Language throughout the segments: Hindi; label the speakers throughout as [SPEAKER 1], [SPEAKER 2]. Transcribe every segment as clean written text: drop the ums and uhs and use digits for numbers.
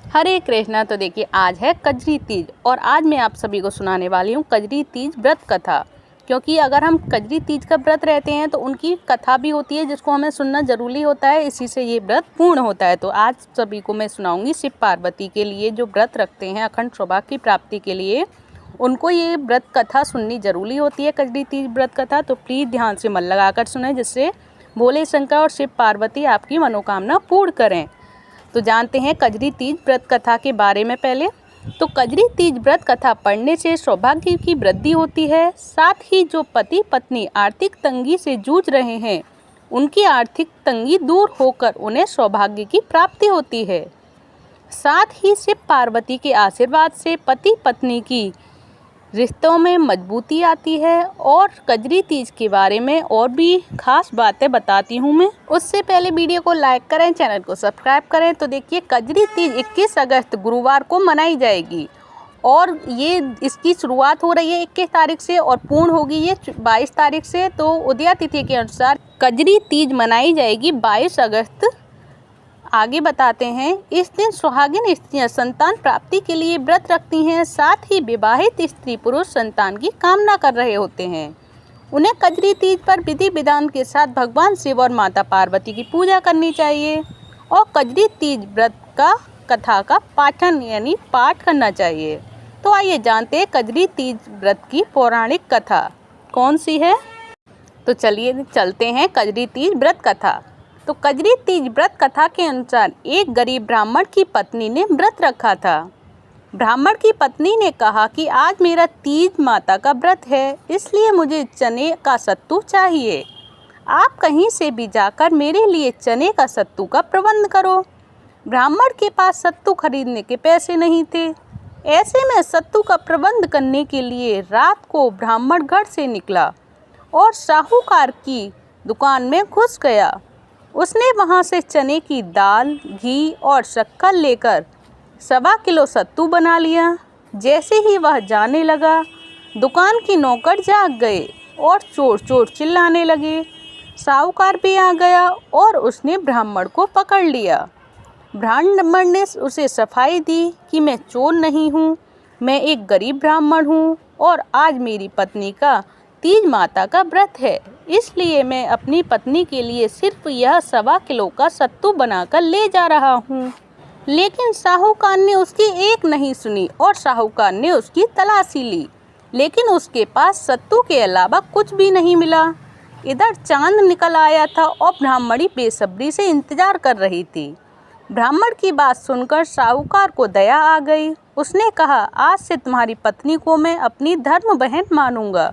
[SPEAKER 1] हरे कृष्णा। तो देखिए आज है कजरी तीज और आज मैं आप सभी को सुनाने वाली हूँ कजरी तीज व्रत कथा। क्योंकि अगर हम कजरी तीज का व्रत रहते हैं तो उनकी कथा भी होती है जिसको हमें सुनना ज़रूरी होता है, इसी से ये व्रत पूर्ण होता है। तो आज सभी को मैं सुनाऊंगी शिव पार्वती के लिए जो व्रत रखते हैं अखंड सौभाग्य की प्राप्ति के लिए, उनको ये व्रत कथा सुननी ज़रूरी होती है, कजरी तीज व्रत कथा। तो प्लीज़ ध्यान से मन लगाकर सुने जिससे भोले शंकर और शिव पार्वती आपकी मनोकामना पूर्ण करें। तो जानते हैं कजरी तीज व्रत कथा के बारे में। पहले तो कजरी तीज व्रत कथा पढ़ने से सौभाग्य की वृद्धि होती है, साथ ही जो पति पत्नी आर्थिक तंगी से जूझ रहे हैं उनकी आर्थिक तंगी दूर होकर उन्हें सौभाग्य की प्राप्ति होती है। साथ ही शिव पार्वती के आशीर्वाद से पति पत्नी की रिश्तों में मजबूती आती है। और कजरी तीज के बारे में और भी खास बातें बताती हूँ मैं, उससे पहले वीडियो को लाइक करें, चैनल को सब्सक्राइब करें। तो देखिए कजरी तीज 21 अगस्त गुरुवार को मनाई जाएगी और ये इसकी शुरुआत हो रही है 21 तारीख से और पूर्ण होगी ये 22 तारीख से। तो उदया तिथि के अनुसार कजरी तीज मनाई जाएगी 22 अगस्त। आगे बताते हैं, इस दिन सुहागिन स्त्रियां संतान प्राप्ति के लिए व्रत रखती हैं, साथ ही विवाहित स्त्री पुरुष संतान की कामना कर रहे होते हैं। उन्हें कजरी तीज पर विधि विधान के साथ भगवान शिव और माता पार्वती की पूजा करनी चाहिए और कजरी तीज व्रत का कथा का पाठन यानी पाठ करना चाहिए। तो आइए जानते हैं कजरी तीज व्रत की पौराणिक कथा कौन सी है। तो चलिए चलते हैं कजरी तीज व्रत कथा। तो कजरी तीज व्रत कथा के अनुसार एक गरीब ब्राह्मण की पत्नी ने व्रत रखा था। ब्राह्मण की पत्नी ने कहा कि आज मेरा तीज माता का व्रत है, इसलिए मुझे चने का सत्तू चाहिए। आप कहीं से भी जाकर मेरे लिए चने का सत्तू का प्रबंध करो। ब्राह्मण के पास सत्तू खरीदने के पैसे नहीं थे। ऐसे में सत्तू का प्रबंध करने के लिए रात को ब्राह्मण घर से निकला और साहूकार की दुकान में घुस गया। उसने वहां से चने की दाल, घी और शक्कर लेकर 1.25 किलो सत्तू बना लिया। जैसे ही वह जाने लगा, दुकान की नौकर जाग गए और चोर चोर चिल्लाने लगे। साहूकार भी आ गया और उसने ब्राह्मण को पकड़ लिया। ब्राह्मण ने उसे सफाई दी कि मैं चोर नहीं हूँ, मैं एक गरीब ब्राह्मण हूँ और आज मेरी पत्नी का तीज माता का व्रत है, इसलिए मैं अपनी पत्नी के लिए सिर्फ यह 1.25 किलो का सत्तू बनाकर ले जा रहा हूँ। लेकिन साहूकार ने उसकी एक नहीं सुनी और साहूकार ने उसकी तलाशी ली, लेकिन उसके पास सत्तू के अलावा कुछ भी नहीं मिला। इधर चांद निकल आया था और ब्राह्मणी बेसब्री से इंतजार कर रही थी। ब्राह्मण की बात सुनकर साहूकार को दया आ गई। उसने कहा, आज से तुम्हारी पत्नी को मैं अपनी धर्म बहन मानूंगा।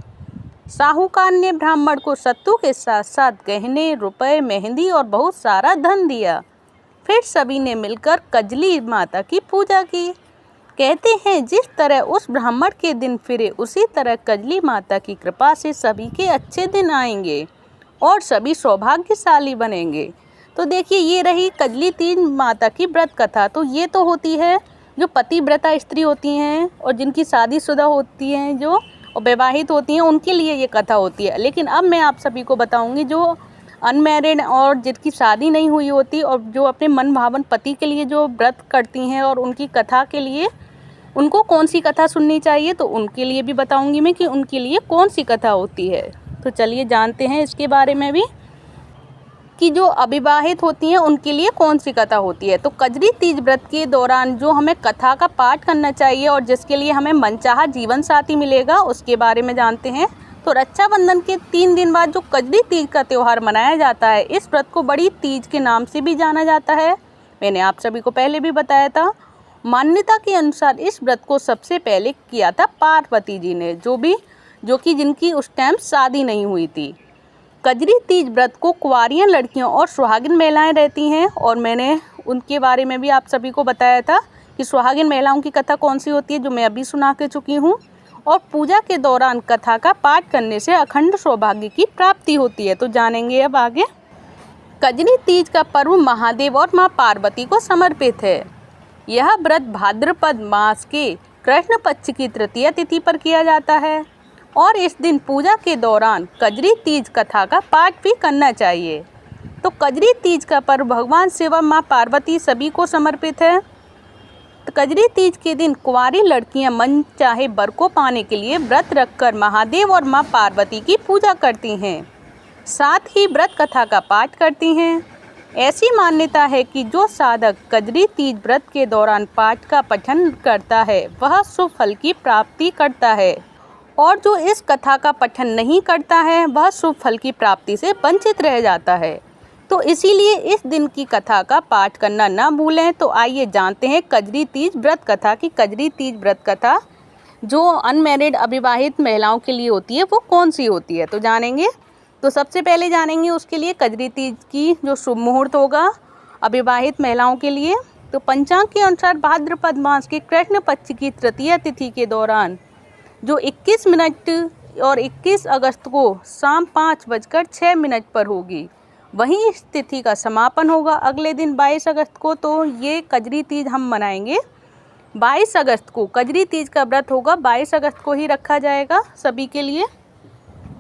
[SPEAKER 1] साहूकार ने ब्राह्मण को सत्तू के साथ साथ गहने, रुपए, मेहंदी और बहुत सारा धन दिया। फिर सभी ने मिलकर कजली माता की पूजा की। कहते हैं जिस तरह उस ब्राह्मण के दिन फिरे उसी तरह कजली माता की कृपा से सभी के अच्छे दिन आएंगे और सभी सौभाग्यशाली बनेंगे। तो देखिए ये रही कजली तीज माता की व्रत कथा। तो ये तो होती है जो पतिव्रता स्त्री होती हैं और जिनकी शादीशुदा होती हैं जो और विवाहित होती हैं उनके लिए ये कथा होती है। लेकिन अब मैं आप सभी को बताऊंगी जो अनमैरिड और जिनकी शादी नहीं हुई होती और जो अपने मन भावन पति के लिए जो व्रत करती हैं और उनकी कथा के लिए उनको कौन सी कथा सुननी चाहिए, तो उनके लिए भी बताऊंगी मैं कि उनके लिए कौन सी कथा होती है। तो चलिए जानते हैं इसके बारे में भी कि जो अविवाहित होती हैं उनके लिए कौन सी कथा होती है। तो कजरी तीज व्रत के दौरान जो हमें कथा का पाठ करना चाहिए और जिसके लिए हमें मनचाहा जीवन साथी मिलेगा उसके बारे में जानते हैं। तो रक्षाबंधन के 3 दिन बाद जो कजरी तीज का त्यौहार मनाया जाता है, इस व्रत को बड़ी तीज के नाम से भी जाना जाता है। मैंने आप सभी को पहले भी बताया था। मान्यता के अनुसार इस व्रत को सबसे पहले किया था पार्वती जी ने, जो कि जिनकी उस टाइम शादी नहीं हुई थी। कजरी तीज व्रत को कुंवारियाँ लड़कियाँ और सुहागिन महिलाएं रहती हैं और मैंने उनके बारे में भी आप सभी को बताया था कि सुहागिन महिलाओं की कथा कौन सी होती है, जो मैं अभी सुना के चुकी हूँ। और पूजा के दौरान कथा का पाठ करने से अखंड सौभाग्य की प्राप्ति होती है। तो जानेंगे अब आगे। कजरी तीज का पर्व महादेव और माँ पार्वती को समर्पित है। यह व्रत भाद्रपद मास के कृष्ण पक्ष की तृतीया तिथि पर किया जाता है और इस दिन पूजा के दौरान कजरी तीज कथा का पाठ भी करना चाहिए। तो कजरी तीज का पर्व भगवान शिव और माँ पार्वती सभी को समर्पित है। कजरी तीज के दिन कुंवारी लड़कियां मन चाहे वर को पाने के लिए व्रत रखकर महादेव और मां पार्वती की पूजा करती हैं। साथ ही व्रत कथा का पाठ करती हैं। ऐसी मान्यता है कि जो साधक कजरी तीज व्रत के दौरान पाठ का पठन करता है वह शुभ फल की प्राप्ति करता है, और जो इस कथा का पठन नहीं करता है वह शुभ फल की प्राप्ति से वंचित रह जाता है। तो इसीलिए इस दिन की कथा का पाठ करना ना भूलें। तो आइए जानते हैं कजरी तीज व्रत कथा की। कजरी तीज व्रत कथा जो अनमैरिड अविवाहित महिलाओं के लिए होती है वो कौन सी होती है, तो जानेंगे। तो सबसे पहले जानेंगे उसके लिए कजरी तीज की जो शुभ मुहूर्त होगा अविवाहित महिलाओं के लिए। तो पंचांग के अनुसार भाद्रपद मास के कृष्ण पक्ष की तृतीया तिथि के दौरान जो 21 मिनट और 21 अगस्त को शाम 5:06 पर होगी, वहीं इस तिथि का समापन होगा अगले दिन 22 अगस्त को। तो ये कजरी तीज हम मनाएंगे 22 अगस्त को। कजरी तीज का व्रत होगा 22 अगस्त को ही रखा जाएगा सभी के लिए।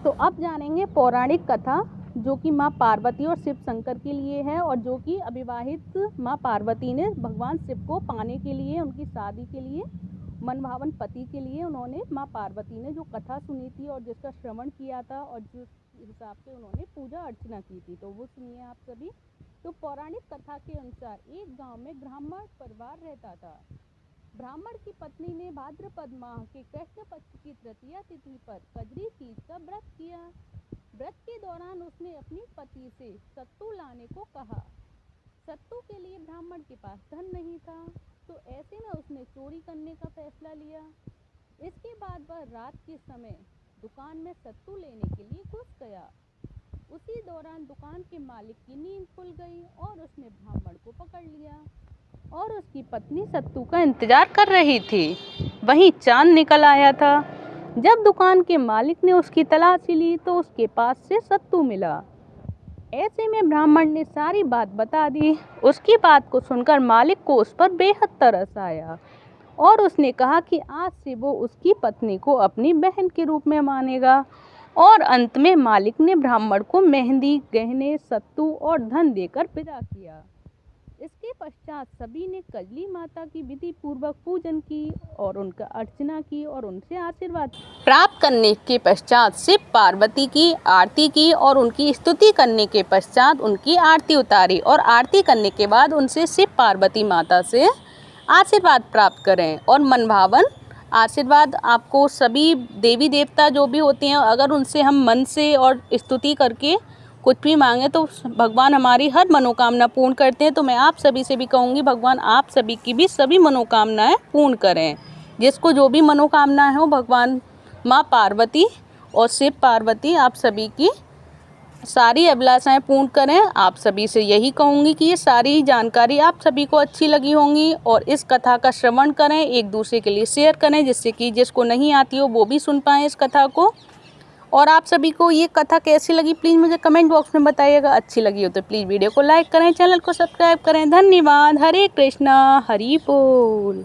[SPEAKER 1] तो अब जानेंगे पौराणिक कथा जो कि माँ पार्वती और शिव शंकर के लिए है, और जो कि अविवाहित माँ पार्वती ने भगवान शिव को पाने के लिए, उनकी शादी के लिए, मनभावन पति के लिए उन्होंने माँ पार्वती ने जो कथा सुनी थी और जिसका श्रवण किया था और जिस हिसाब से उन्होंने पूजा अर्चना की थी, तो वो सुनिए आप सभी। तो पौराणिक कथा के अनुसार एक गांव में ब्राह्मण परिवार रहता था। ब्राह्मण की पत्नी ने भाद्रपद माह के कृष्ण पक्ष की तृतीया तिथि पर कजरी तीज का व्रत किया। व्रत के दौरान उसने अपनी पति से सत्तू लाने को कहा। सत्तू के लिए ब्राह्मण के पास धन नहीं था, तो ऐसे में उसने चोरी करने का फैसला लिया। इसके बाद वह रात के समय दुकान में सत्तू लेने के लिए घुस गया। उसी दौरान दुकान के मालिक की नींद खुल गई और उसने ब्राह्मण को पकड़ लिया और उसकी पत्नी सत्तू का इंतजार कर रही थी। वहीं चांद निकल आया था। जब दुकान के मालिक ने उसकी तलाशी ली तो उसके पास से सत्तू मिला। ऐसे में ब्राह्मण ने सारी बात बता दी। उसकी बात को सुनकर मालिक को उस पर बेहद तरस आया और उसने कहा कि आज से वो उसकी पत्नी को अपनी बहन के रूप में मानेगा। और अंत में मालिक ने ब्राह्मण को मेहंदी, गहने, सत्तू और धन देकर विदा किया। इसके पश्चात सभी ने कजली माता की विधि पूर्वक पूजन की और उनका अर्चना की और उनसे आशीर्वाद प्राप्त करने के पश्चात शिव पार्वती की आरती की और उनकी स्तुति करने के पश्चात उनकी आरती उतारी और आरती करने के बाद उनसे शिव पार्वती माता से आशीर्वाद प्राप्त करें। और मनभावन आशीर्वाद आपको सभी देवी देवता जो भी होते हैं, अगर उनसे हम मन से और स्तुति करके कुछ भी मांगे तो भगवान हमारी हर मनोकामना पूर्ण करते हैं। तो मैं आप सभी से भी कहूँगी भगवान आप सभी की भी सभी मनोकामनाएं पूर्ण करें। जिसको जो भी मनोकामना है वो भगवान माँ पार्वती और शिव पार्वती आप सभी की सारी अभिलाषाएं पूर्ण करें। आप सभी से यही कहूँगी कि ये सारी जानकारी आप सभी को अच्छी लगी होंगी और इस कथा का श्रवण करें, एक दूसरे के लिए शेयर करें, जिससे कि जिसको नहीं आती हो वो भी सुन पाएँ इस कथा को। और आप सभी को ये कथा कैसी लगी प्लीज़ मुझे कमेंट बॉक्स में बताइएगा। अच्छी लगी हो तो प्लीज़ वीडियो को लाइक करें, चैनल को सब्सक्राइब करें। धन्यवाद। हरे कृष्णा, हरि बोल।